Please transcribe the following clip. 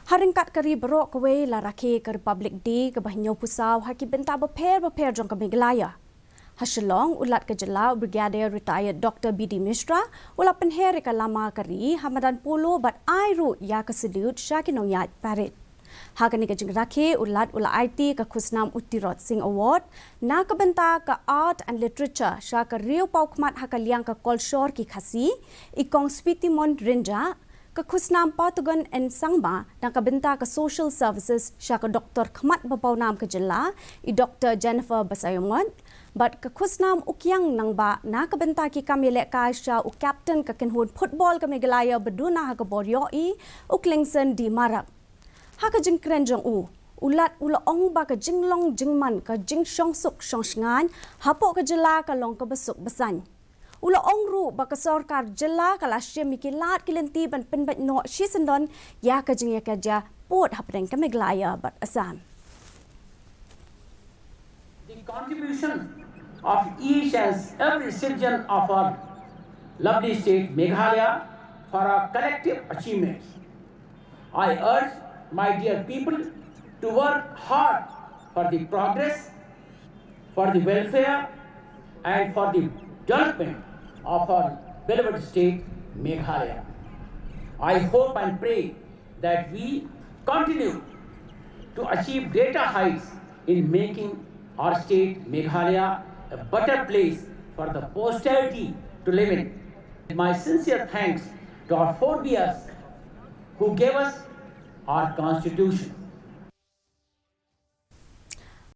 Haringkat kari berok kewe la Rakhe ke Republic Day ke bahinyo pusau haki benta beper jong ke Meghalaya. Shillong ulat ke Jelau Brigadier Retired Dr. B.D. Mishra ulat penher ke lama kari hamadan polo bat airu ya ke sedut syakinong yat parit. Hakani ke jeng Rakhe ulat IT ke Khusnam Uttirot Singh Award na ke benta ke Art and Literature syak ke riu pau kmat hakaliang ke Kolshor ki KHASI ikong Spitimon Rinja ke Khusnam Patugan and Sangba dan ke benta ke Social Services syak ke Dr. Khmat Bapau Nam ke Jela i Dr. Jennifer Basayongot bat ke Khusnam Ukyang Nangba na ke benta ki kamilek ka sya u captain ke kenhun football ke Meghalaya beduna ha ke Boryoi u Klingson di Marak. Ha ke jeng krenjong ulat ulaong ba ke jinglong jingman ke jing syongsuk syongsngan hapok ke Jela ke long ke besuk besan. Ulaong ru ba ke sorkar Jela kala syem mikilat kilenti ban penbat no shisendon ya ke jeng ya kerja pot hapdeng ke Meghalaya bat Assam. The contribution of each and every citizen of our lovely state Meghalaya for our collective achievements. I urge my dear people to work hard for the progress, for the welfare and for the development of our beloved state Meghalaya. I hope and pray that we continue to achieve greater heights in making our state Meghalaya a better place for the posterity to live in. My sincere thanks to our forebears who gave us our constitution.